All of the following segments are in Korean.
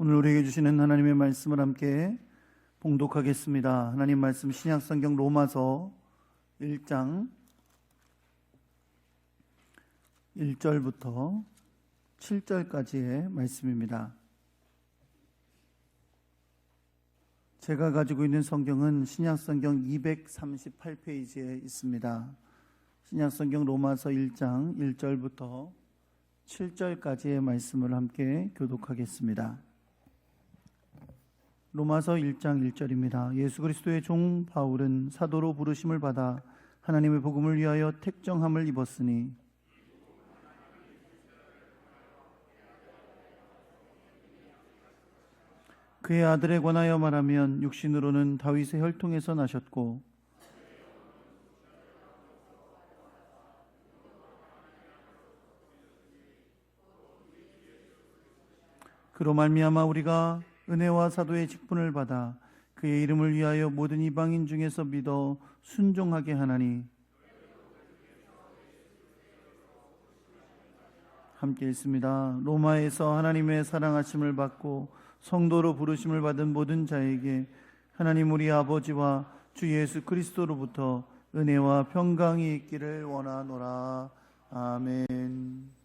오늘 우리에게 주시는 하나님의 말씀을 함께 봉독하겠습니다. 하나님 말씀 신약성경 로마서 1장 1절부터 7절까지의 말씀입니다. 제가 가지고 있는 성경은 신약성경 238페이지에 있습니다. 신약성경 로마서 1장 1절부터 7절까지의 말씀을 함께 교독하겠습니다. 로마서 1장 1절입니다. 예수 그리스도의 종 바울은 사도로 부르심을 받아 하나님의 복음을 위하여 택정함을 입었으니 그의 아들에 관하여 말하면 육신으로는 다윗의 혈통에서 나셨고 그로 말미암아 우리가 은혜와 사도의 직분을 받아 그의 이름을 위하여 모든 이방인 중에서 믿어 순종하게 하나니. 함께 읽습니다. 로마에서 하나님의 사랑하심을 받고 성도로 부르심을 받은 모든 자에게 하나님 우리 아버지와 주 예수 그리스도로부터 은혜와 평강이 있기를 원하노라. 아멘.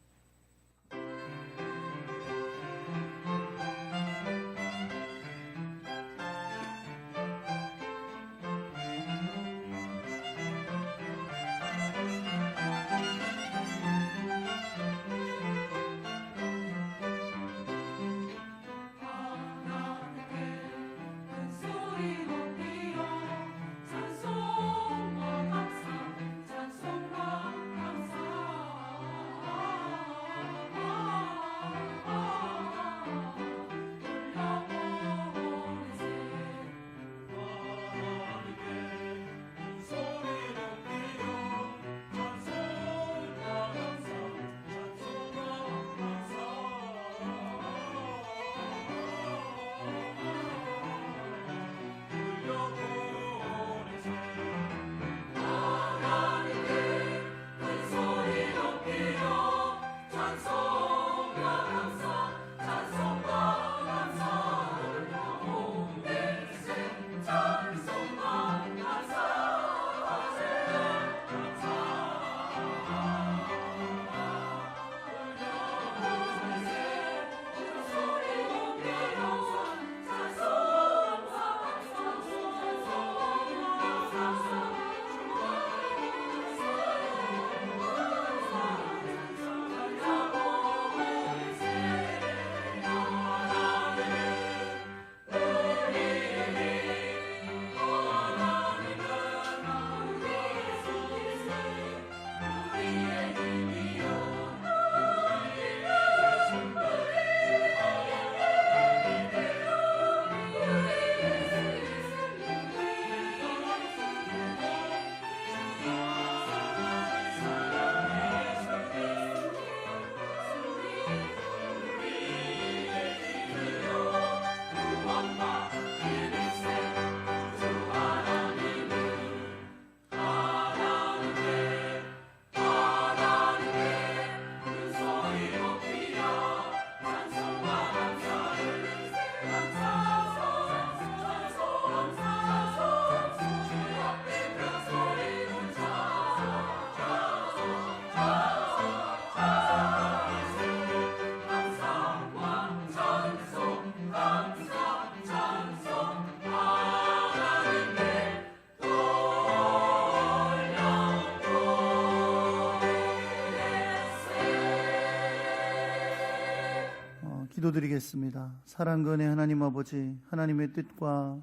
기도드리겠습니다. 사랑과 은혜 하나님 아버지, 하나님의 뜻과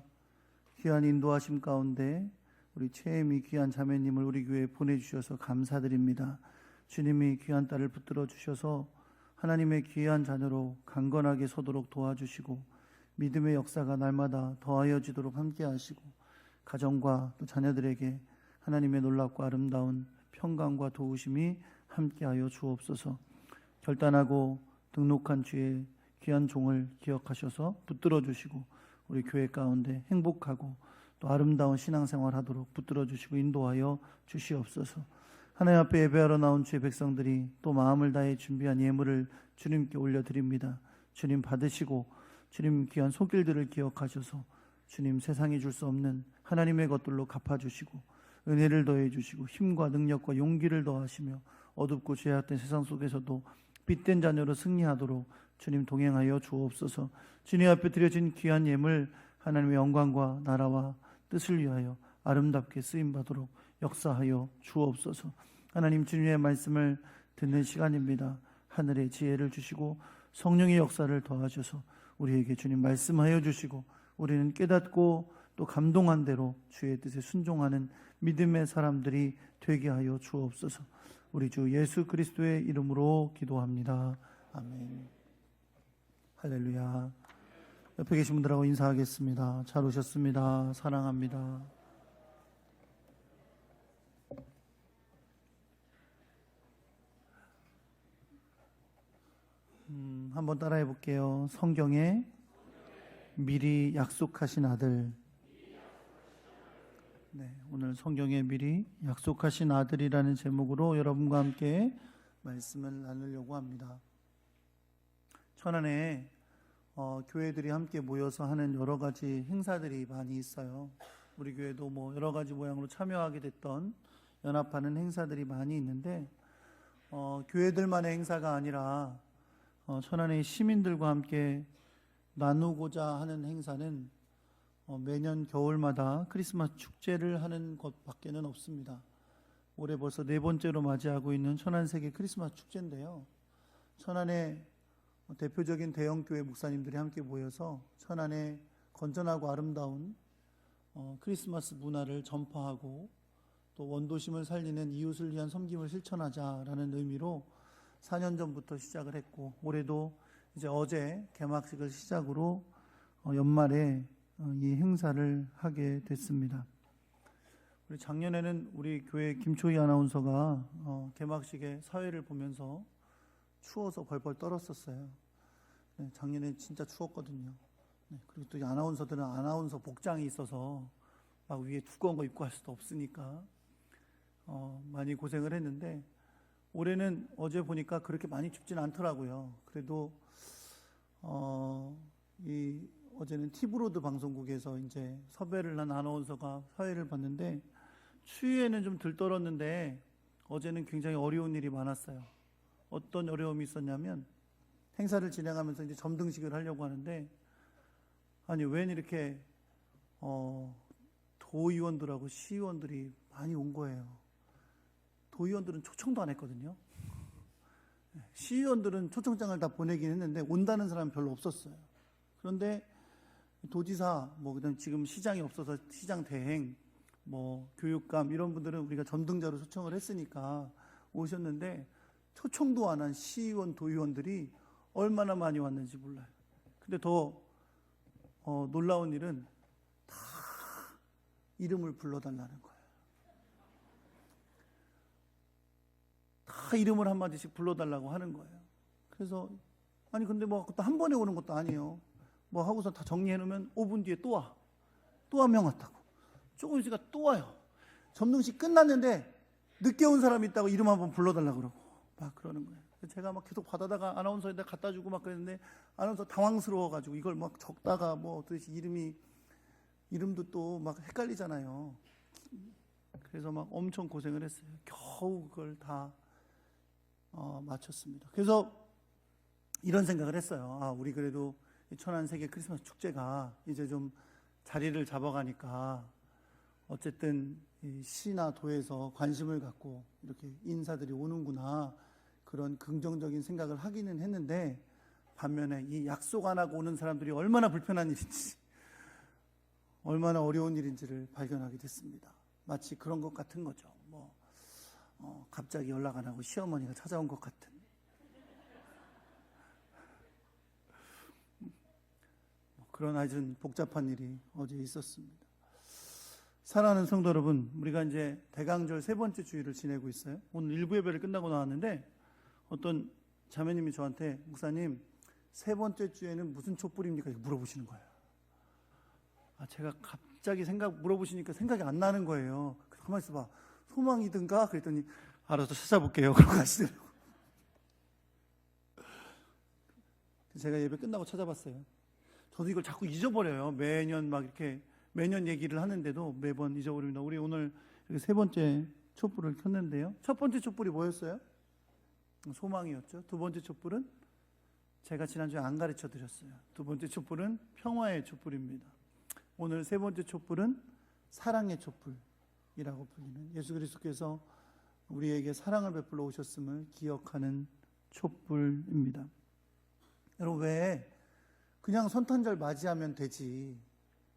귀한 인도하심 가운데 우리 최애미 귀한 자매님을 우리 교회에 보내주셔서 감사드립니다. 주님이 귀한 딸을 붙들어 주셔서 하나님의 귀한 자녀로 강건하게 서도록 도와주시고 믿음의 역사가 날마다 더하여지도록 함께 하시고 가정과 또 자녀들에게 하나님의 놀랍고 아름다운 평강과 도우심이 함께하여 주옵소서. 결단하고 등록한 주의 귀한 종을 기억하셔서 붙들어 주시고 우리 교회 가운데 행복하고 또 아름다운 신앙생활 하도록 붙들어 주시고 인도하여 주시옵소서. 하나님 앞에 예배하러 나온 주의 백성들이 또 마음을 다해 준비한 예물을 주님께 올려드립니다. 주님 받으시고 주님 귀한 손길들을 기억하셔서 주님 세상이 줄 수 없는 하나님의 것들로 갚아주시고 은혜를 더해주시고 힘과 능력과 용기를 더하시며 어둡고 죄악된 세상 속에서도 빛된 자녀로 승리하도록 주님 동행하여 주옵소서. 주님 앞에 드려진 귀한 예물 하나님의 영광과 나라와 뜻을 위하여 아름답게 쓰임받도록 역사하여 주옵소서. 하나님 주님의 말씀을 듣는 시간입니다. 하늘의 지혜를 주시고 성령의 역사를 더하셔서 우리에게 주님 말씀하여 주시고 우리는 깨닫고 또 감동한 대로 주의 뜻에 순종하는 믿음의 사람들이 되게 하여 주옵소서. 우리 주 예수 그리스도의 이름으로 기도합니다. 아멘. 할렐루야. 옆에 계신 분들하고 인사하겠습니다. 잘 오셨습니다. 사랑합니다. 한번 따라해 볼게요. 성경에 미리 약속하신 아들. 네, 오늘 성경에 미리 약속하신 아들이라는 제목으로 여러분과 함께 말씀을 나누려고 합니다. 천안에 교회들이 함께 모여서 하는 여러 가지 행사들이 많이 있어요. 우리 교회도 뭐 여러 가지 모양으로 참여하게 됐던 연합하는 행사들이 많이 있는데 교회들만의 행사가 아니라 천안의 시민들과 함께 나누고자 하는 행사는 매년 겨울마다 크리스마스 축제를 하는 것밖에는 없습니다. 올해 벌써 4번째로 맞이하고 있는 천안세계 크리스마스 축제인데요. 천안의 대표적인 대형교회 목사님들이 함께 모여서 천안의 건전하고 아름다운 크리스마스 문화를 전파하고 또 원도심을 살리는 이웃을 위한 섬김을 실천하자라는 의미로 4년 전부터 시작을 했고 올해도 이제 어제 개막식을 시작으로 연말에 이 행사를 하게 됐습니다. 우리 작년에는 우리 교회 김초희 아나운서가 개막식에 사회를 보면서 추워서 벌벌 떨었었어요. 네, 작년에 진짜 추웠거든요. 네, 그리고 또 이 아나운서들은 아나운서 복장이 있어서 막 위에 두꺼운 거 입고 할 수도 없으니까 많이 고생을 했는데 올해는 어제 보니까 그렇게 많이 춥지는 않더라고요. 그래도 어제는 티브로드 방송국에서 이제 섭외를 한 아나운서가 사회를 봤는데 추위에는 좀 덜 떨었는데 어제는 굉장히 어려운 일이 많았어요. 어떤 어려움이 있었냐면 행사를 진행하면서 이제 점등식을 하려고 하는데 아니 웬 이렇게 도의원들하고 시의원들이 많이 온 거예요. 도의원들은 초청도 안 했거든요. 시의원들은 초청장을 다 보내긴 했는데 온다는 사람은 별로 없었어요. 그런데 도지사, 그다음 지금 시장이 없어서 시장 대행, 교육감 이런 분들은 우리가 전등자로 초청을 했으니까 오셨는데 초청도 안 한 시의원, 도의원들이 얼마나 많이 왔는지 몰라요. 근데 더 놀라운 일은 다 이름을 불러달라는 거예요. 다 이름을 한마디씩 불러달라고 하는 거예요. 그래서 아니 근데 그것도 한 번에 오는 것도 아니에요. 하고서 다 정리해놓으면 5분 뒤에 또 와. 또 한 명 왔다고. 조금 있으니까 또 와요. 점등식 끝났는데 늦게 온 사람이 있다고 이름 한번 불러달라고 그러고 막 그러는 거예요. 제가 막 계속 받아다가 아나운서에다 갖다 주고 막 그랬는데 아나운서 당황스러워가지고 이걸 막 적다가 도대체 이름도 또 막 헷갈리잖아요. 그래서 막 엄청 고생을 했어요. 겨우 그걸 다 마쳤습니다. 그래서 이런 생각을 했어요. 우리 그래도 천안세계 크리스마스 축제가 이제 좀 자리를 잡아가니까 어쨌든 시나 도에서 관심을 갖고 이렇게 인사들이 오는구나 그런 긍정적인 생각을 하기는 했는데 반면에 이 약속 안 하고 오는 사람들이 얼마나 불편한 일인지 얼마나 어려운 일인지를 발견하게 됐습니다. 마치 그런 것 같은 거죠. 갑자기 연락 안 하고 시어머니가 찾아온 것 같은 그런 아주 복잡한 일이 어제 있었습니다. 사랑하는 성도 여러분, 우리가 이제 대강절 3번째 주일을 지내고 있어요. 오늘 일부 예배를 끝나고 나왔는데 어떤 자매님이 저한테 목사님 3번째 주에는 무슨 촛불입니까? 이렇게 물어보시는 거예요. 제가 갑자기 물어보시니까 생각이 안 나는 거예요. 가만히 있어봐. 소망이든가? 그랬더니 알아서 찾아볼게요. 그러고 가시더라고요. 제가 예배 끝나고 찾아봤어요. 저도 이걸 자꾸 잊어버려요. 매년 막 이렇게 매년 얘기를 하는데도 매번 잊어버립니다. 우리 오늘 세 번째 촛불을 켰는데요. 첫 번째 촛불이 뭐였어요? 소망이었죠. 두 번째 촛불은 제가 지난주에 안 가르쳐 드렸어요. 두 번째 촛불은 평화의 촛불입니다. 오늘 세 번째 촛불은 사랑의 촛불이라고 불리는, 예수 그리스도께서 우리에게 사랑을 베풀어 오셨음을 기억하는 촛불입니다. 여러분, 왜 그냥 성탄절 맞이하면 되지,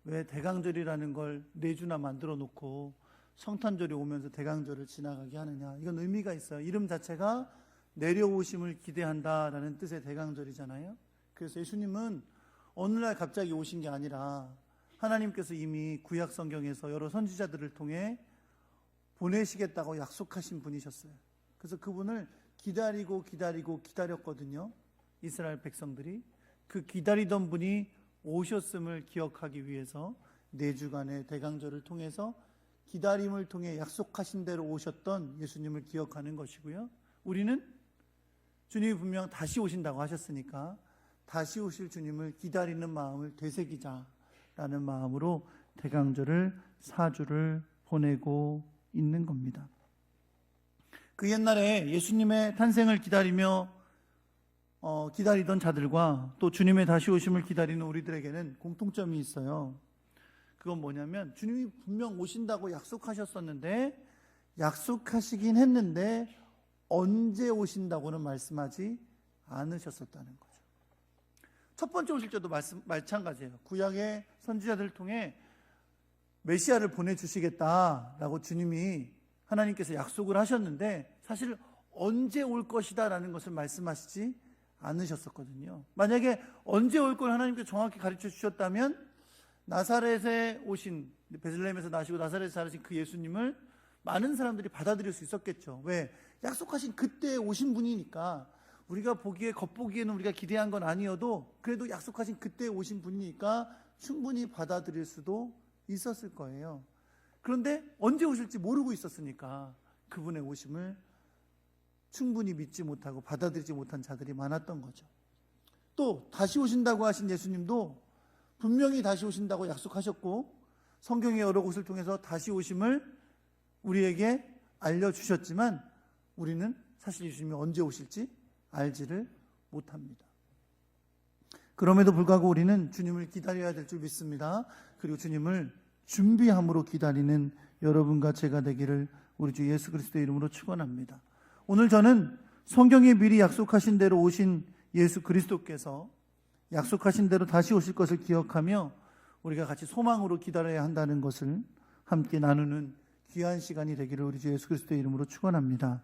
왜 대강절이라는 걸 4주나 만들어 놓고 성탄절이 오면서 대강절을 지나가게 하느냐? 이건 의미가 있어요. 이름 자체가 내려오심을 기대한다라는 뜻의 대강절이잖아요. 그래서 예수님은 어느 날 갑자기 오신 게 아니라 하나님께서 이미 구약 성경에서 여러 선지자들을 통해 보내시겠다고 약속하신 분이셨어요. 그래서 그분을 기다렸거든요. 이스라엘 백성들이. 그 기다리던 분이 오셨음을 기억하기 위해서 4주간의 대강절을 통해서 기다림을 통해 약속하신 대로 오셨던 예수님을 기억하는 것이고요. 우리는 주님이 분명 다시 오신다고 하셨으니까 다시 오실 주님을 기다리는 마음을 되새기자라는 마음으로 대강절을 4주를 보내고 있는 겁니다. 그 옛날에 예수님의 탄생을 기다리던 자들과 또 주님의 다시 오심을 기다리는 우리들에게는 공통점이 있어요. 그건 뭐냐면, 주님이 분명 오신다고 약속하셨었는데, 약속하시긴 했는데 언제 오신다고는 말씀하지 않으셨었다는 거죠. 첫 번째 오실 때도 마찬가지예요. 구약의 선지자들을 통해 메시아를 보내주시겠다라고 주님이, 하나님께서 약속을 하셨는데 사실 언제 올 것이다 라는 것을 말씀하시지 않으셨었거든요. 만약에 언제 올 걸 하나님께서 정확히 가르쳐 주셨다면 나사렛에 오신, 베들레헴에서 나시고 나사렛에 자라신 그 예수님을 많은 사람들이 받아들일 수 있었겠죠. 왜? 약속하신 그때 오신 분이니까. 우리가 겉보기에는 우리가 기대한 건 아니어도 그래도 약속하신 그때 오신 분이니까 충분히 받아들일 수도 있었을 거예요. 그런데 언제 오실지 모르고 있었으니까 그분의 오심을 충분히 믿지 못하고 받아들이지 못한 자들이 많았던 거죠. 또 다시 오신다고 하신 예수님도 분명히 다시 오신다고 약속하셨고, 성경의 여러 곳을 통해서 다시 오심을 우리에게 알려주셨지만 우리는 사실 예수님이 언제 오실지 알지를 못합니다. 그럼에도 불구하고 우리는 주님을 기다려야 될 줄 믿습니다. 그리고 주님을 준비함으로 기다리는 여러분과 제가 되기를 우리 주 예수 그리스도의 이름으로 축원합니다. 오늘 저는 성경에 미리 약속하신 대로 오신 예수 그리스도께서 약속하신 대로 다시 오실 것을 기억하며 우리가 같이 소망으로 기다려야 한다는 것을 함께 나누는 귀한 시간이 되기를 우리 주 예수 그리스도의 이름으로 축원합니다.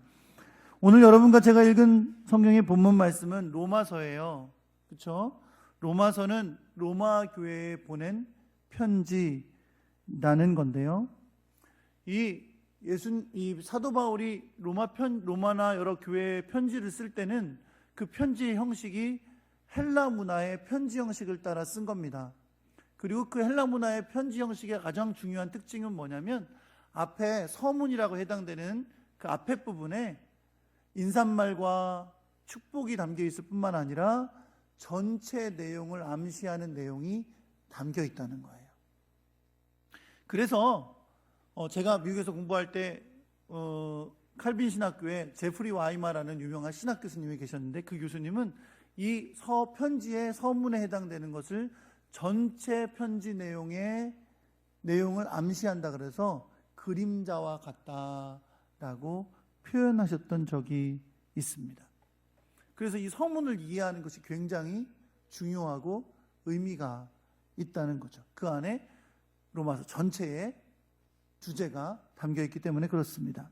오늘 여러분과 제가 읽은 성경의 본문 말씀은 로마서예요. 그렇죠? 로마서는 로마 교회에 보낸 편지라는 건데요. 이 사도 바울이 로마나 여러 교회에 편지를 쓸 때는 그 편지의 형식이 헬라 문화의 편지 형식을 따라 쓴 겁니다. 그리고 그 헬라 문화의 편지 형식의 가장 중요한 특징은 뭐냐면, 앞에 서문이라고 해당되는 그 앞에 부분에 인사말과 축복이 담겨 있을 뿐만 아니라 전체 내용을 암시하는 내용이 담겨 있다는 거예요. 그래서 제가 미국에서 공부할 때 칼빈 신학교에 제프리 와이마라는 유명한 신학 교수님이 계셨는데, 그 교수님은 이 편지의 서문에 해당되는 것을 전체 편지 내용을 암시한다 그래서 그림자와 같다라고 표현하셨던 적이 있습니다. 그래서 이 서문을 이해하는 것이 굉장히 중요하고 의미가 있다는 거죠. 그 안에 로마서 전체의 주제가 담겨있기 때문에 그렇습니다.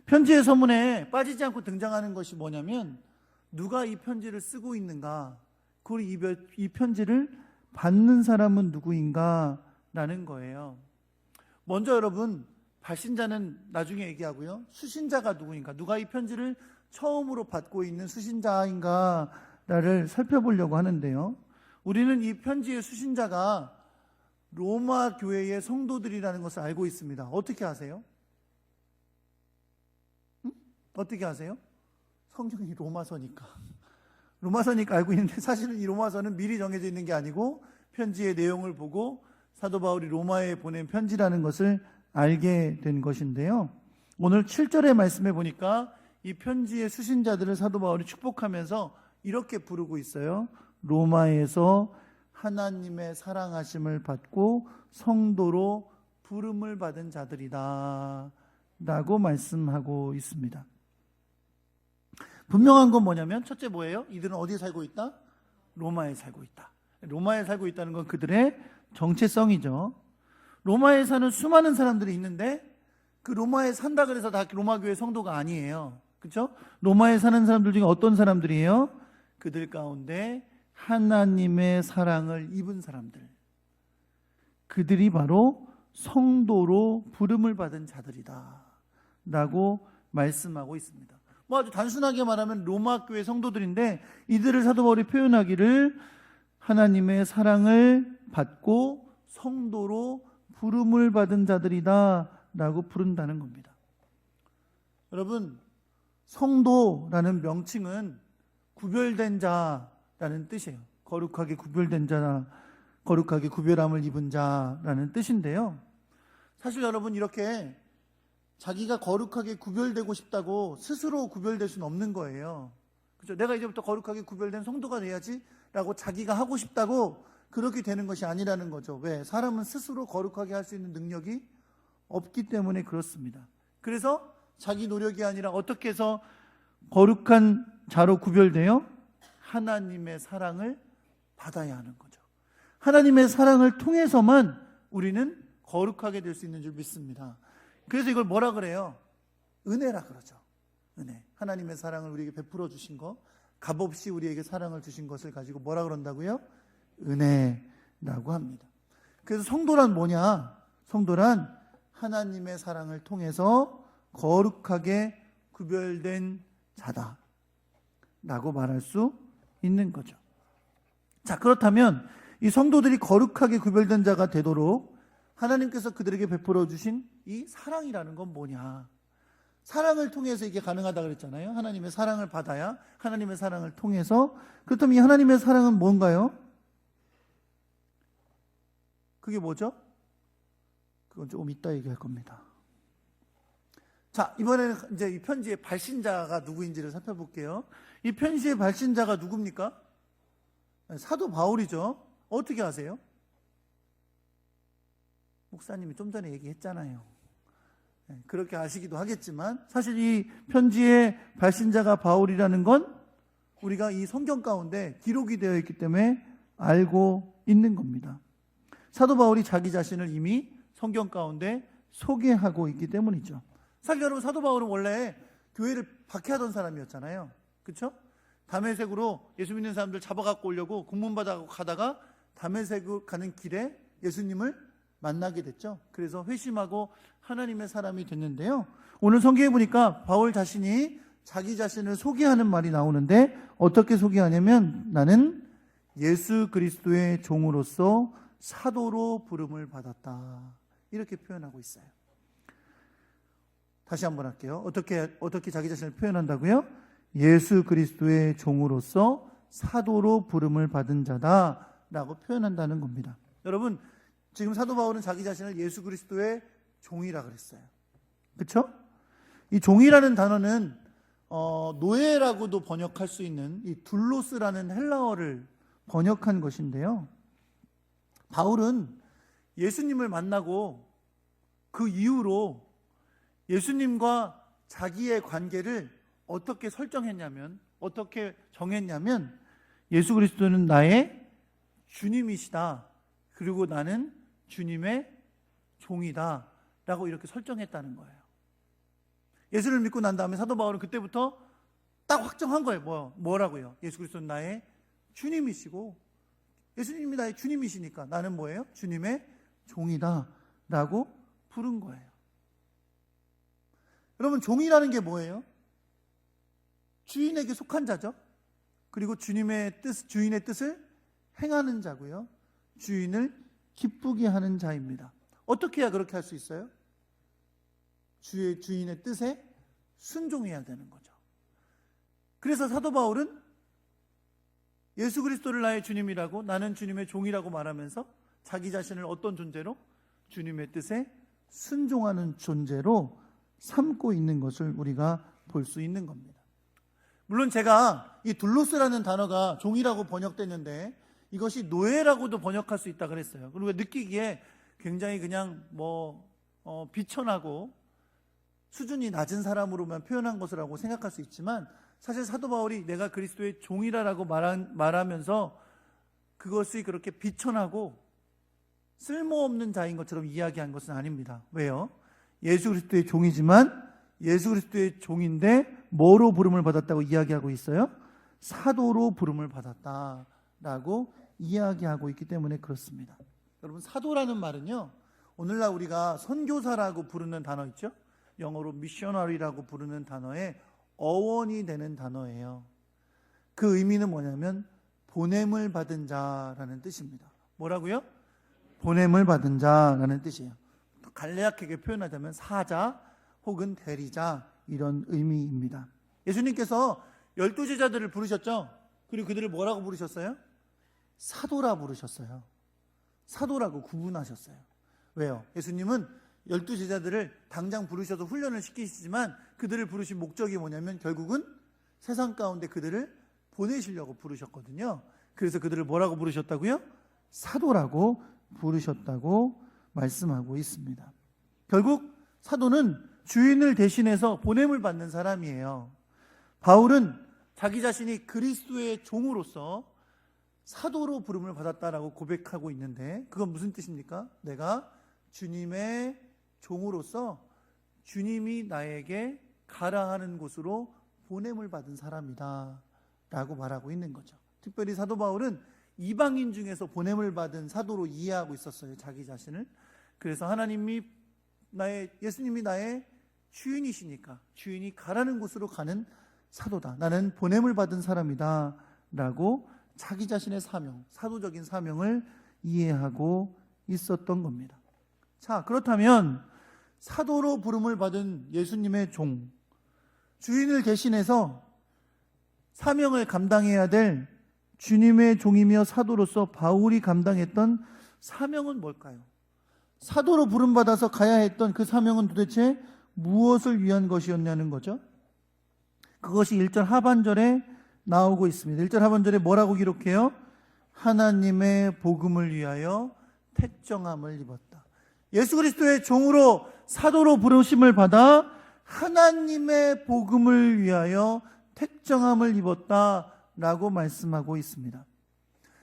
편지의 서문에 빠지지 않고 등장하는 것이 뭐냐면, 누가 이 편지를 쓰고 있는가, 그리고 이 편지를 받는 사람은 누구인가 라는 거예요. 먼저 여러분, 발신자는 나중에 얘기하고요, 수신자가 누구인가, 누가 이 편지를 처음으로 받고 있는 수신자인가를 살펴보려고 하는데요. 우리는 이 편지의 수신자가 로마 교회의 성도들이라는 것을 알고 있습니다. 어떻게 아세요? 어떻게 아세요? 성경이 로마서니까. 로마서니까 알고 있는데 사실은 이 로마서는 미리 정해져 있는 게 아니고 편지의 내용을 보고 사도 바울이 로마에 보낸 편지라는 것을 알게 된 것인데요. 오늘 7절의 말씀에 보니까 이 편지의 수신자들을 사도 바울이 축복하면서 이렇게 부르고 있어요. 로마에서 하나님의 사랑하심을 받고 성도로 부름을 받은 자들이다 라고 말씀하고 있습니다. 분명한 건 뭐냐면 첫째 뭐예요? 이들은 어디에 살고 있다? 로마에 살고 있다. 로마에 살고 있다는 건 그들의 정체성이죠. 로마에 사는 수많은 사람들이 있는데 그 로마에 산다 그래서 다 로마 교회 성도가 아니에요. 그렇죠? 로마에 사는 사람들 중에 어떤 사람들이에요? 그들 가운데 하나님의 사랑을 입은 사람들. 그들이 바로 성도로 부름을 받은 자들이다 라고 말씀하고 있습니다. 뭐 아주 단순하게 말하면 로마 교회 성도들인데 이들을 사도 바울이 표현하기를 하나님의 사랑을 받고 성도로 부름을 받은 자들이다 라고 부른다는 겁니다. 여러분, 성도라는 명칭은 구별된 자라는 뜻이에요. 거룩하게 구별된 자, 거룩하게 구별함을 입은 자라는 뜻인데요. 사실 여러분, 이렇게 자기가 거룩하게 구별되고 싶다고 스스로 구별될 수는 없는 거예요. 그렇죠? 내가 이제부터 거룩하게 구별된 성도가 돼야지 라고 자기가 하고 싶다고 그렇게 되는 것이 아니라는 거죠. 왜? 사람은 스스로 거룩하게 할 수 있는 능력이 없기 때문에 그렇습니다. 그래서 자기 노력이 아니라 어떻게 해서 거룩한 자로 구별되어 하나님의 사랑을 받아야 하는 거죠. 하나님의 사랑을 통해서만 우리는 거룩하게 될 수 있는 줄 믿습니다. 그래서 이걸 뭐라 그래요? 은혜라 그러죠. 은혜. 하나님의 사랑을 우리에게 베풀어 주신 것, 값없이 우리에게 사랑을 주신 것을 가지고 뭐라 그런다고요? 은혜라고 합니다. 그래서 성도란 뭐냐? 성도란 하나님의 사랑을 통해서 거룩하게 구별된 자다 라고 말할 수 있는 거죠. 자, 그렇다면 이 성도들이 거룩하게 구별된 자가 되도록 하나님께서 그들에게 베풀어 주신 이 사랑이라는 건 뭐냐? 사랑을 통해서 이게 가능하다 그랬잖아요. 하나님의 사랑을 받아야 하나님의 사랑을 통해서. 그렇다면 이 하나님의 사랑은 뭔가요? 그게 뭐죠? 그건 조금 이따 얘기할 겁니다. 자, 이번에는 이제 이 편지의 발신자가 누구인지를 살펴볼게요. 이 편지의 발신자가 누굽니까? 사도 바울이죠. 어떻게 아세요? 목사님이 좀 전에 얘기했잖아요. 그렇게 아시기도 하겠지만 사실 이 편지의 발신자가 바울이라는 건 우리가 이 성경 가운데 기록이 되어 있기 때문에 알고 있는 겁니다. 사도 바울이 자기 자신을 이미 성경 가운데 소개하고 있기 때문이죠. 사실 여러분, 사도 바울은 원래 교회를 박해하던 사람이었잖아요. 그렇죠? 다메섹으로 예수 믿는 사람들 잡아갖고 오려고 고문받아가고 가다가 다메섹으로 가는 길에 예수님을 만나게 됐죠. 그래서 회심하고 하나님의 사람이 됐는데요. 오늘 성경에 보니까 바울 자신이 자기 자신을 소개하는 말이 나오는데 어떻게 소개하냐면 나는 예수 그리스도의 종으로서 사도로 부름을 받았다 이렇게 표현하고 있어요. 다시 한번 할게요. 어떻게 자기 자신을 표현한다고요? 예수 그리스도의 종으로서 사도로 부름을 받은 자다라고 표현한다는 겁니다. 여러분, 지금 사도 바울은 자기 자신을 예수 그리스도의 종이라 그랬어요. 그렇죠? 이 종이라는 단어는 노예라고도 번역할 수 있는 이 둘로스라는 헬라어를 번역한 것인데요. 바울은 예수님을 만나고 그 이후로 예수님과 자기의 관계를 어떻게 설정했냐면, 어떻게 정했냐면 예수 그리스도는 나의 주님이시다. 그리고 나는 주님의 종이다 라고 이렇게 설정했다는 거예요. 예수를 믿고 난 다음에 사도 바울은 그때부터 딱 확정한 거예요. 뭐라고요? 예수 그리스도는 나의 주님이시고 예수님이 나의 주님이시니까 나는 뭐예요? 주님의 종이다 라고 부른 거예요. 여러분, 종이라는 게 뭐예요? 주인에게 속한 자죠. 그리고 주인의 뜻을 행하는 자고요. 주인을 기쁘게 하는 자입니다. 어떻게 해야 그렇게 할 수 있어요? 주인의 뜻에 순종해야 되는 거죠. 그래서 사도 바울은 예수 그리스도를 나의 주님이라고, 나는 주님의 종이라고 말하면서 자기 자신을 어떤 존재로? 주님의 뜻에 순종하는 존재로 삼고 있는 것을 우리가 볼 수 있는 겁니다. 물론 제가 이 둘로스라는 단어가 종이라고 번역됐는데 이것이 노예라고도 번역할 수 있다 그랬어요. 그리고 느끼기에 굉장히 그냥 비천하고 수준이 낮은 사람으로만 표현한 것이라고 생각할 수 있지만, 사실 사도 바울이 내가 그리스도의 종이라고 말하면서 그것이 그렇게 비천하고 쓸모없는 자인 것처럼 이야기한 것은 아닙니다. 왜요? 예수 그리스도의 종이지만 예수 그리스도의 종인데 뭐로 부름을 받았다고 이야기하고 있어요? 사도로 부름을 받았다라고 이야기하고 있기 때문에 그렇습니다. 여러분, 사도라는 말은요, 오늘날 우리가 선교사라고 부르는 단어 있죠? 영어로 미셔너리라고 부르는 단어의 어원이 되는 단어예요. 그 의미는 뭐냐면 보냄을 받은 자라는 뜻입니다. 뭐라고요? 보냄을 받은 자라는 뜻이에요. 간략하게 표현하자면 사자 혹은 대리자, 이런 의미입니다. 예수님께서 12제자들을 부르셨죠? 그리고 그들을 뭐라고 부르셨어요? 사도라 부르셨어요. 사도라고 구분하셨어요. 왜요? 예수님은 12제자들을 당장 부르셔서 훈련을 시키시지만 그들을 부르신 목적이 뭐냐면 결국은 세상 가운데 그들을 보내시려고 부르셨거든요. 그래서 그들을 뭐라고 부르셨다고요? 사도라고 부르셨다고 말씀하고 있습니다. 결국 사도는 주인을 대신해서 보냄을 받는 사람이에요. 바울은 자기 자신이 그리스도의 종으로서 사도로 부름을 받았다라고 고백하고 있는데, 그건 무슨 뜻입니까? 내가 주님의 종으로서 주님이 나에게 가라 하는 곳으로 보냄을 받은 사람이다 라고 말하고 있는 거죠. 특별히 사도 바울은 이방인 중에서 보냄을 받은 사도로 이해하고 있었어요, 자기 자신을. 그래서 예수님이 나의 주인이시니까 주인이 가라는 곳으로 가는 사도다, 나는 보냄을 받은 사람이다 라고 자기 자신의 사명, 사도적인 사명을 이해하고 있었던 겁니다. 자, 그렇다면 사도로 부름을 받은 예수님의 종, 주인을 대신해서 사명을 감당해야 될 주님의 종이며 사도로서 바울이 감당했던 사명은 뭘까요? 사도로 부름받아서 가야 했던 그 사명은 도대체 무엇을 위한 것이었냐는 거죠. 그것이 1절 하반절에 나오고 있습니다. 1절 하반절에 뭐라고 기록해요? 하나님의 복음을 위하여 택정함을 입었다. 예수 그리스도의 종으로 사도로 부르심을 받아 하나님의 복음을 위하여 택정함을 입었다라고 말씀하고 있습니다.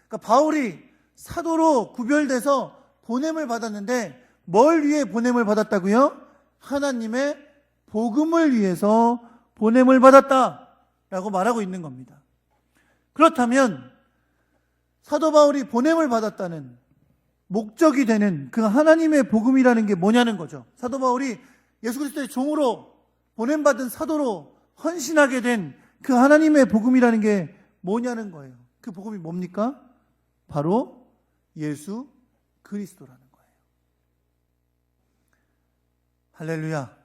그러니까 바울이 사도로 구별돼서 보냄을 받았는데 뭘 위해 보냄을 받았다고요? 하나님의 복음을 위해서 보냄을 받았다라고 말하고 있는 겁니다. 그렇다면 사도 바울이 보냄을 받았다는 목적이 되는 그 하나님의 복음이라는 게 뭐냐는 거죠. 사도 바울이 예수 그리스도의 종으로 보냄받은 사도로 헌신하게 된 그 하나님의 복음이라는 게 뭐냐는 거예요. 그 복음이 뭡니까? 바로 예수 그리스도라는 거예요. 할렐루야.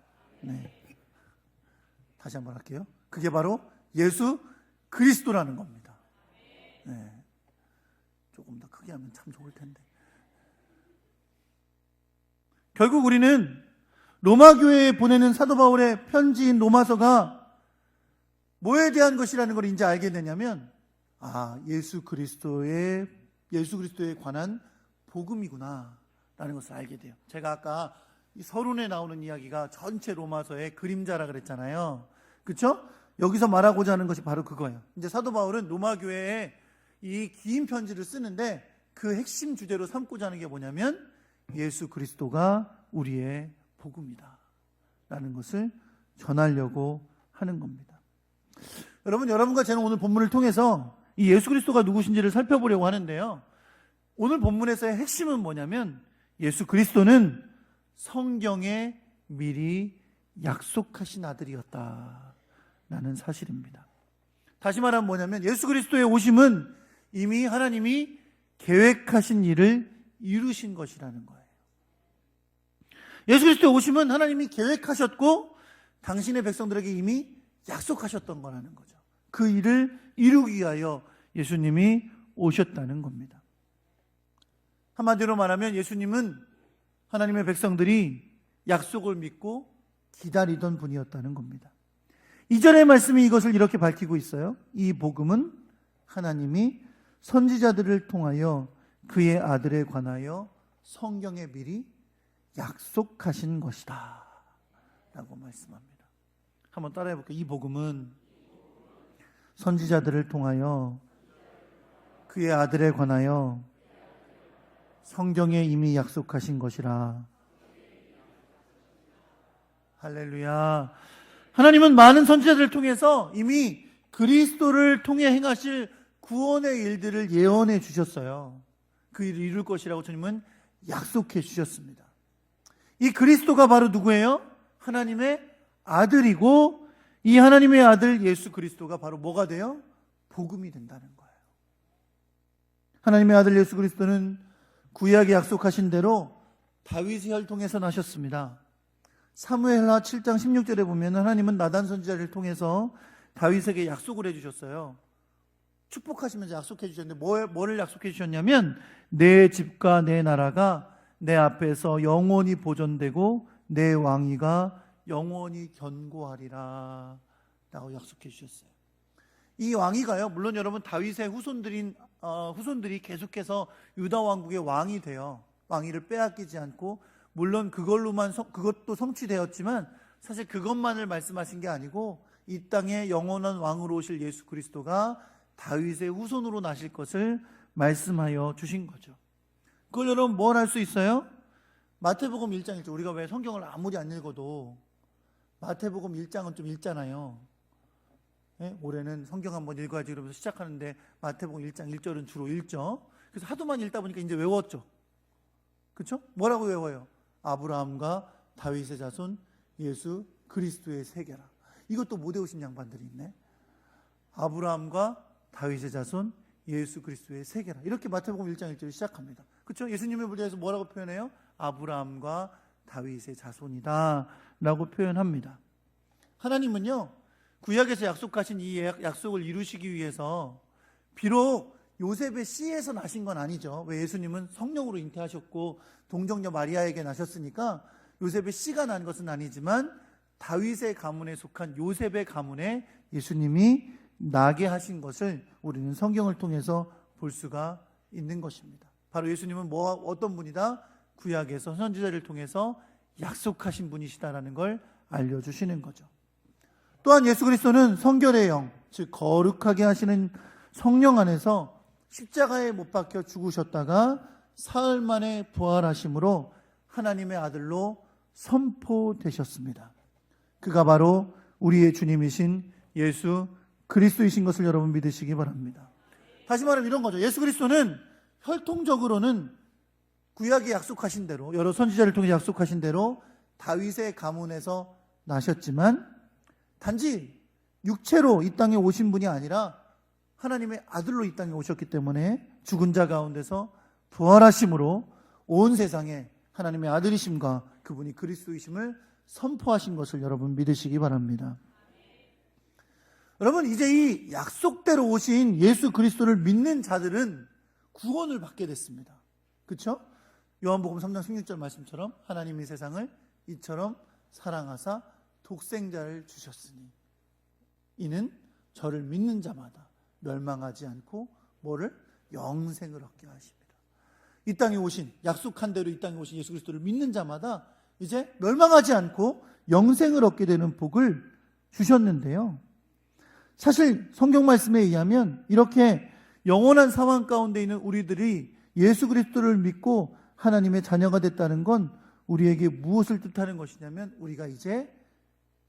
네. 다시 한번 할게요. 그게 바로 예수 그리스도라는 겁니다. 네. 조금 더 크게 하면 참 좋을 텐데. 결국 우리는 로마 교회에 보내는 사도 바울의 편지인 로마서가 뭐에 대한 것이라는 걸 이제 알게 되냐면, 예수 그리스도에 관한 복음이구나 라는 것을 알게 돼요. 제가 아까 이 서론에 나오는 이야기가 전체 로마서의 그림자라 그랬잖아요. 그렇죠? 여기서 말하고자 하는 것이 바로 그거예요. 이제 사도 바울은 로마 교회에 이 긴 편지를 쓰는데 그 핵심 주제로 삼고자 하는 게 뭐냐면 예수 그리스도가 우리의 복음이다 라는 것을 전하려고 하는 겁니다. 여러분과 저는 오늘 본문을 통해서 이 예수 그리스도가 누구신지를 살펴보려고 하는데요. 오늘 본문에서의 핵심은 뭐냐면 예수 그리스도는 성경에 미리 약속하신 아들이었다라는 사실입니다. 다시 말하면 뭐냐면 예수 그리스도의 오심은 이미 하나님이 계획하신 일을 이루신 것이라는 거예요. 예수 그리스도의 오심은 하나님이 계획하셨고 당신의 백성들에게 이미 약속하셨던 거라는 거죠. 그 일을 이루기 위하여 예수님이 오셨다는 겁니다. 한마디로 말하면 예수님은 하나님의 백성들이 약속을 믿고 기다리던 분이었다는 겁니다. 이전의 말씀이 이것을 이렇게 밝히고 있어요. 이 복음은 하나님이 선지자들을 통하여 그의 아들에 관하여 성경에 미리 약속하신 것이다 라고 말씀합니다. 한번 따라해 볼게요. 이 복음은 선지자들을 통하여 그의 아들에 관하여 성경에 이미 약속하신 것이라. 할렐루야. 하나님은 많은 선지자들을 통해서 이미 그리스도를 통해 행하실 구원의 일들을 예언해 주셨어요. 그 일을 이룰 것이라고 주님은 약속해 주셨습니다. 이 그리스도가 바로 누구예요? 하나님의 아들이고, 이 하나님의 아들 예수 그리스도가 바로 뭐가 돼요? 복음이 된다는 거예요. 하나님의 아들 예수 그리스도는 구약에 약속하신 대로 다윗의 혈통에서 나셨습니다. 사무엘하 7장 16절에 보면 하나님은 나단 선지자를 통해서 다윗에게 약속을 해주셨어요. 축복하시면서 약속해 주셨는데 뭐를 약속해 주셨냐면 내 집과 내 나라가 내 앞에서 영원히 보존되고 내 왕위가 영원히 견고하리라 라고 약속해 주셨어요. 이 왕위가요, 물론 여러분 다윗의 후손들이 계속해서 유다 왕국의 왕이 돼요. 왕위를 빼앗기지 않고, 물론 그것도 성취되었지만 사실 그것만을 말씀하신 게 아니고 이 땅에 영원한 왕으로 오실 예수 그리스도가 다윗의 후손으로 나실 것을 말씀하여 주신 거죠. 그걸 여러분 뭘 할 수 있어요? 마태복음 1장 1절. 우리가 왜 성경을 아무리 안 읽어도 마태복음 1장은 좀 읽잖아요. 예? 올해는 성경 한번 읽어야지 그러면서 시작하는데 마태복음 1장 1절은 주로 읽죠. 그래서 하도만 읽다 보니까 이제 외웠죠. 그렇죠? 뭐라고 외워요? 아브라함과 다윗의 자손 예수 그리스도의 세계라. 이것도 못 외우신 양반들이 있네. 아브라함과 다윗의 자손 예수 그리스도의 세계라. 이렇게 마태복음 1장 1절을 시작합니다. 그렇죠? 예수님의 분야에서 뭐라고 표현해요? 아브라함과 다윗의 자손이다 라고 표현합니다. 하나님은요, 구약에서 약속하신 이 약속을 이루시기 위해서 비록 요셉의 씨에서 나신 건 아니죠. 왜? 예수님은 성령으로 잉태하셨고 동정녀 마리아에게 나셨으니까 요셉의 씨가 난 것은 아니지만 다윗의 가문에 속한 요셉의 가문에 예수님이 나게 하신 것을 우리는 성경을 통해서 볼 수가 있는 것입니다. 바로 예수님은 어떤 분이다? 구약에서 선지자를 통해서 약속하신 분이시다라는 걸 알려주시는 거죠. 또한 예수 그리스도는 성결의 영, 즉 거룩하게 하시는 성령 안에서 십자가에 못 박혀 죽으셨다가 사흘 만에 부활하심으로 하나님의 아들로 선포되셨습니다. 그가 바로 우리의 주님이신 예수 그리스도이신 것을 여러분 믿으시기 바랍니다. 다시 말하면 이런 거죠. 예수 그리스도는 혈통적으로는 구약에 약속하신 대로, 여러 선지자를 통해 약속하신 대로 다윗의 가문에서 나셨지만 단지 육체로 이 땅에 오신 분이 아니라 하나님의 아들로 이 땅에 오셨기 때문에 죽은 자 가운데서 부활하심으로 온 세상에 하나님의 아들이심과 그분이 그리스도이심을 선포하신 것을 여러분 믿으시기 바랍니다. 여러분, 이제 이 약속대로 오신 예수 그리스도를 믿는 자들은 구원을 받게 됐습니다. 그렇죠? 요한복음 3장 16절 말씀처럼 하나님이 세상을 이처럼 사랑하사 독생자를 주셨으니 이는 저를 믿는 자마다 멸망하지 않고 뭐를? 영생을 얻게 하십니다. 이 땅에 오신, 약속한 대로 이 땅에 오신 예수 그리스도를 믿는 자마다 이제 멸망하지 않고 영생을 얻게 되는 복을 주셨는데요. 사실 성경 말씀에 의하면 이렇게 영원한 상황 가운데 있는 우리들이 예수 그리스도를 믿고 하나님의 자녀가 됐다는 건 우리에게 무엇을 뜻하는 것이냐면 우리가 이제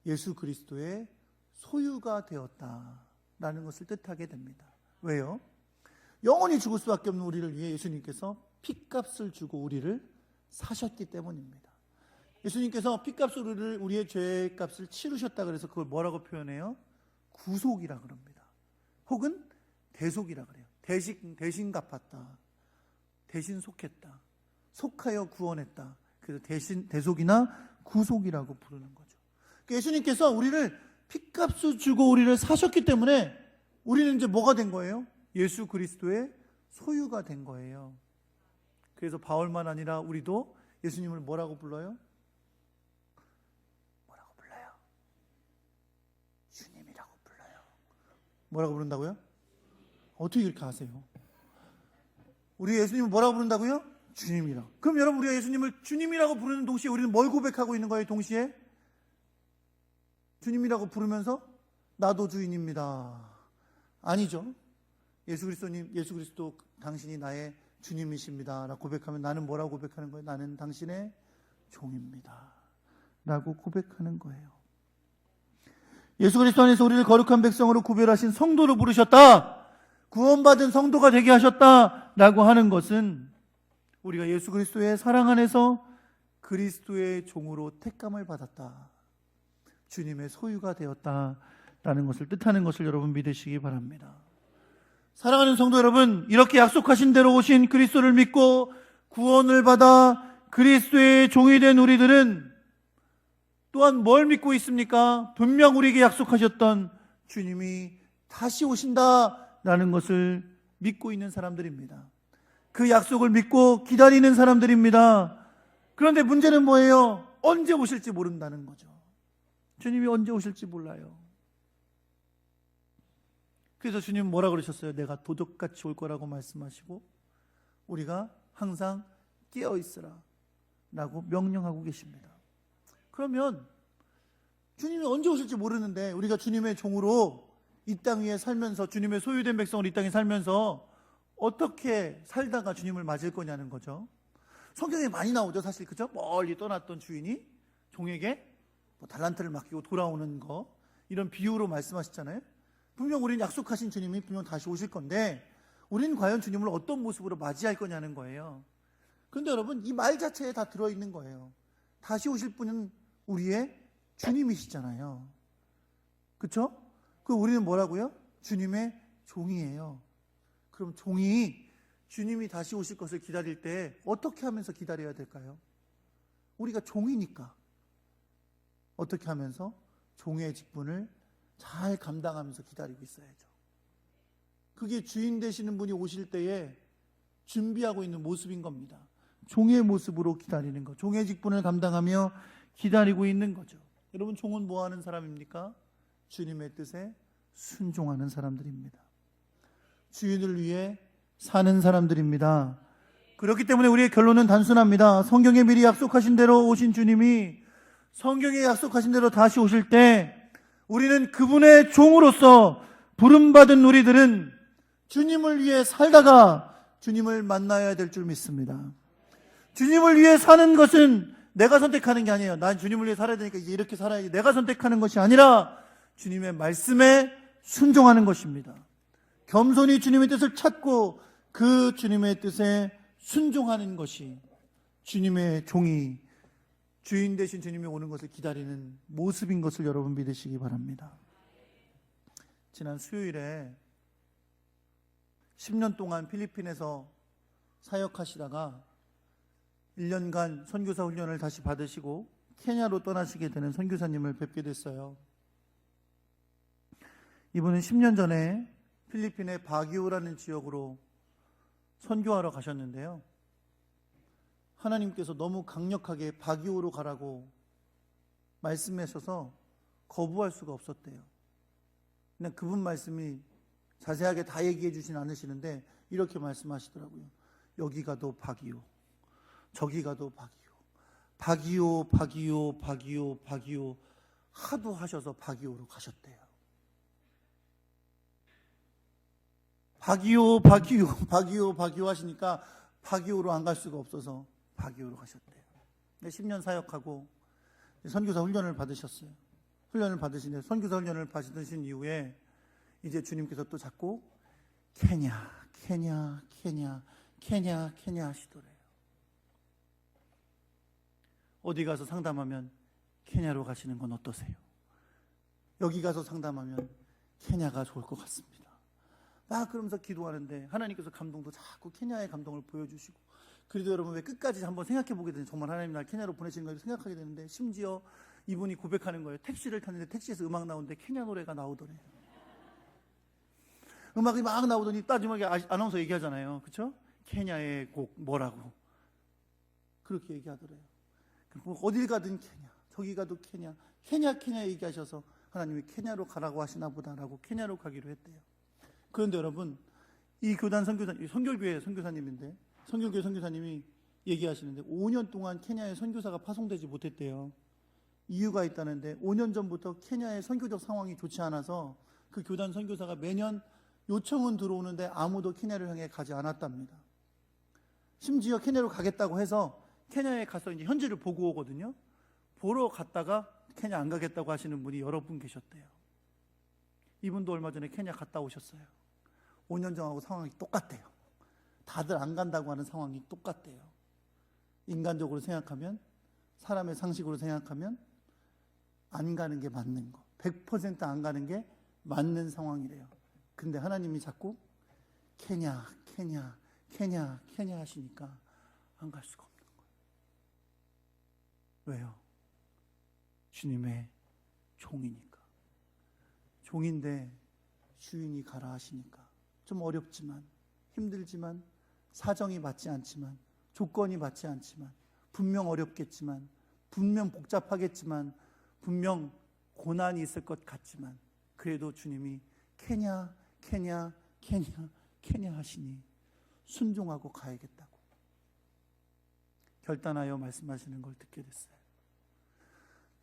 예수 그리스도의 소유가 되었다라는 것을 뜻하게 됩니다. 왜요? 영원히 죽을 수밖에 없는 우리를 위해 예수님께서 핏값을 주고 우리를 사셨기 때문입니다. 예수님께서 핏값으로 우리의 죄값을 치르셨다 그래서 그걸 뭐라고 표현해요? 구속이라 그럽니다. 혹은 대속이라 그래요. 대신 갚았다. 대신 속했다. 속하여 구원했다. 그래서 대속이나 구속이라고 부르는 거죠. 그러니까 예수님께서 우리를 핏값을 주고 우리를 사셨기 때문에 우리는 이제 뭐가 된 거예요? 예수 그리스도의 소유가 된 거예요. 그래서 바울만 아니라 우리도 예수님을 뭐라고 불러요? 뭐라고 불러요? 주님이라고 불러요. 뭐라고 부른다고요? 어떻게 그렇게 아세요? 우리 예수님을 뭐라고 부른다고요? 주님이라. 그럼 여러분, 우리가 예수님을 주님이라고 부르는 동시에 우리는 뭘 고백하고 있는 거예요? 동시에 주님이라고 부르면서 나도 주인입니다. 아니죠. 예수 그리스도 당신이 나의 주님이십니다 라고 고백하면 나는 뭐라고 고백하는 거예요? 나는 당신의 종입니다 라고 고백하는 거예요. 예수 그리스도 안에서 우리를 거룩한 백성으로 구별하신 성도로 부르셨다, 구원받은 성도가 되게 하셨다 라고 하는 것은 우리가 예수 그리스도의 사랑 안에서 그리스도의 종으로 택감을 받았다, 주님의 소유가 되었다라는 것을 뜻하는 것을 여러분 믿으시기 바랍니다. 사랑하는 성도 여러분, 이렇게 약속하신 대로 오신 그리스도를 믿고 구원을 받아 그리스도의 종이 된 우리들은 또한 뭘 믿고 있습니까? 분명 우리에게 약속하셨던 주님이 다시 오신다라는 것을 믿고 있는 사람들입니다. 그 약속을 믿고 기다리는 사람들입니다. 그런데 문제는 뭐예요? 언제 오실지 모른다는 거죠. 주님이 언제 오실지 몰라요. 그래서 주님은 뭐라 그러셨어요? 내가 도적같이 올 거라고 말씀하시고 우리가 항상 깨어 있으라 라고 명령하고 계십니다. 그러면 주님이 언제 오실지 모르는데 우리가 주님의 종으로 이 땅 위에 살면서, 주님의 소유된 백성으로 이 땅에 살면서 어떻게 살다가 주님을 맞을 거냐는 거죠. 성경에 많이 나오죠, 사실. 그죠? 멀리 떠났던 주인이 종에게 달란트를 맡기고 돌아오는 거, 이런 비유로 말씀하셨잖아요. 분명 우리는 약속하신 주님이 분명 다시 오실 건데 우리는 과연 주님을 어떤 모습으로 맞이할 거냐는 거예요. 그런데 여러분, 이 말 자체에 다 들어있는 거예요. 다시 오실 분은 우리의 주님이시잖아요. 그렇죠? 그 우리는 뭐라고요? 주님의 종이에요. 그럼 종이 주님이 다시 오실 것을 기다릴 때 어떻게 하면서 기다려야 될까요? 우리가 종이니까 어떻게 하면서 종의 직분을 잘 감당하면서 기다리고 있어야죠. 그게 주인 되시는 분이 오실 때에 준비하고 있는 모습인 겁니다. 종의 모습으로 기다리는 것, 종의 직분을 감당하며 기다리고 있는 거죠. 여러분, 종은 뭐 하는 사람입니까? 주님의 뜻에 순종하는 사람들입니다. 주인을 위해 사는 사람들입니다. 그렇기 때문에 우리의 결론은 단순합니다. 성경에 미리 약속하신 대로 오신 주님이 성경에 약속하신 대로 다시 오실 때 우리는 그분의 종으로서 부름받은 우리들은 주님을 위해 살다가 주님을 만나야 될 줄 믿습니다. 주님을 위해 사는 것은 내가 선택하는 게 아니에요. 난 주님을 위해 살아야 되니까 이제 이렇게 살아야지, 내가 선택하는 것이 아니라 주님의 말씀에 순종하는 것입니다. 겸손히 주님의 뜻을 찾고 그 주님의 뜻에 순종하는 것이 주님의 종이, 주인 되신 주님이 오는 것을 기다리는 모습인 것을 여러분 믿으시기 바랍니다. 지난 수요일에 10년 동안 필리핀에서 사역하시다가 1년간 선교사 훈련을 다시 받으시고 케냐로 떠나시게 되는 선교사님을 뵙게 됐어요. 이분은 10년 전에 필리핀의 바기오라는 지역으로 선교하러 가셨는데요. 하나님께서 너무 강력하게 바기오로 가라고 말씀하셔서 거부할 수가 없었대요. 그냥 그분 말씀이 자세하게 다 얘기해 주진 않으시는데 이렇게 말씀하시더라고요. 여기 가도 바기오, 저기 가도 바기오, 바기오, 바기오, 바기오, 바기오 하도 하셔서 바기오로 가셨대요. 바기오, 바기오, 바기오, 바기오 하시니까 바기오로 안 갈 수가 없어서 바기오로 가셨대요. 10년 사역하고 선교사 훈련을 받으셨어요. 훈련을 받으시는데 선교사 훈련을 받으신 이후에 이제 주님께서 또 자꾸 케냐, 케냐, 케냐, 케냐, 케냐 하시더래요. 어디 가서 상담하면 케냐로 가시는 건 어떠세요? 여기 가서 상담하면 케냐가 좋을 것 같습니다. 막 그러면서 기도하는데 하나님께서 감동도 자꾸 케냐의 감동을 보여주시고, 그래도 여러분 왜 끝까지 한번 생각해 보게 되는, 정말 하나님 날 케냐로 보내시는 걸 생각하게 되는데, 심지어 이분이 고백하는 거예요. 택시를 탔는데 택시에서 음악 나오는데 케냐 노래가 나오더래요. 음악이 막 나오더니 따지막에 아나운서 얘기하잖아요. 그렇죠? 케냐의 곡 뭐라고 그렇게 얘기하더래요. 어딜 가든 케냐, 저기 가도 케냐, 케냐 얘기하셔서 하나님이 케냐로 가라고 하시나 보다라고 케냐로 가기로 했대요. 그런데 여러분, 이 교단 선교교회 선교사님인데, 선교교회 선교사님이 얘기하시는데 5년 동안 케냐에 선교사가 파송되지 못했대요. 이유가 있다는데 5년 전부터 케냐의 선교적 상황이 좋지 않아서 그 교단 선교사가 매년 요청은 들어오는데 아무도 케냐를 향해 가지 않았답니다. 심지어 케냐로 가겠다고 해서 케냐에 가서 이제 현지를 보고 오거든요. 보러 갔다가 케냐 안 가겠다고 하시는 분이 여러 분 계셨대요. 이분도 얼마 전에 케냐 갔다 오셨어요. 5년 전하고 상황이 똑같대요. 다들 안 간다고 하는 상황이 똑같대요. 인간적으로 생각하면, 사람의 상식으로 생각하면 안 가는 게 맞는 거, 100% 안 가는 게 맞는 상황이래요. 근데 하나님이 자꾸 케냐 하시니까 안 갈 수가 없는 거예요. 왜요? 주님의 종이니까. 종인데 주인이 가라 하시니까 좀 어렵지만, 힘들지만, 사정이 맞지 않지만, 조건이 맞지 않지만, 분명 어렵겠지만, 분명 복잡하겠지만, 분명 고난이 있을 것 같지만, 그래도 주님이 케냐 하시니 순종하고 가야겠다고 결단하여 말씀하시는 걸 듣게 됐어요.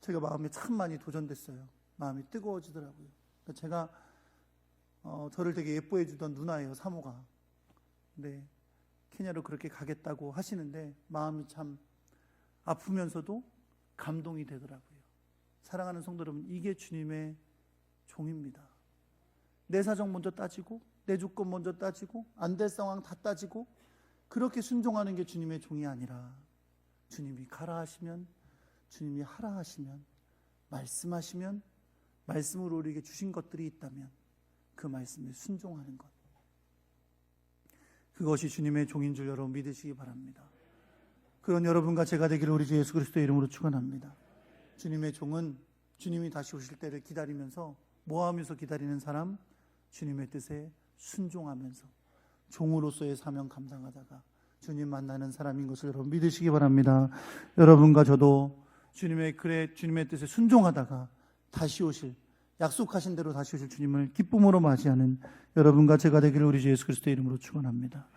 제가 마음이 참 많이 도전됐어요. 마음이 뜨거워지더라고요. 제가 저를 되게 예뻐해 주던 누나예요, 사모가. 근데 케냐로 그렇게 가겠다고 하시는데 마음이 참 아프면서도 감동이 되더라고요. 사랑하는 성도 여러분, 이게 주님의 종입니다. 내 사정 먼저 따지고, 내 조건 먼저 따지고, 안 될 상황 다 따지고, 그렇게 순종하는 게 주님의 종이 아니라, 주님이 가라 하시면, 주님이 하라 하시면, 말씀하시면, 말씀으로 우리에게 주신 것들이 있다면 그 말씀에 순종하는 것, 그것이 주님의 종인 줄 여러분 믿으시기 바랍니다. 그런 여러분과 제가 되기를 우리 주 예수 그리스도의 이름으로 축원합니다. 주님의 종은 주님이 다시 오실 때를 기다리면서, 뭐하면서 기다리는 사람? 주님의 뜻에 순종하면서 종으로서의 사명 감당하다가 주님 만나는 사람인 것을 여러분 믿으시기 바랍니다. 여러분과 저도 주님의 뜻에 순종하다가 다시 오실, 약속하신 대로 다시 오실 주님을 기쁨으로 맞이하는 여러분과 제가 되기를 우리 주 예수 그리스도의 이름으로 축원합니다.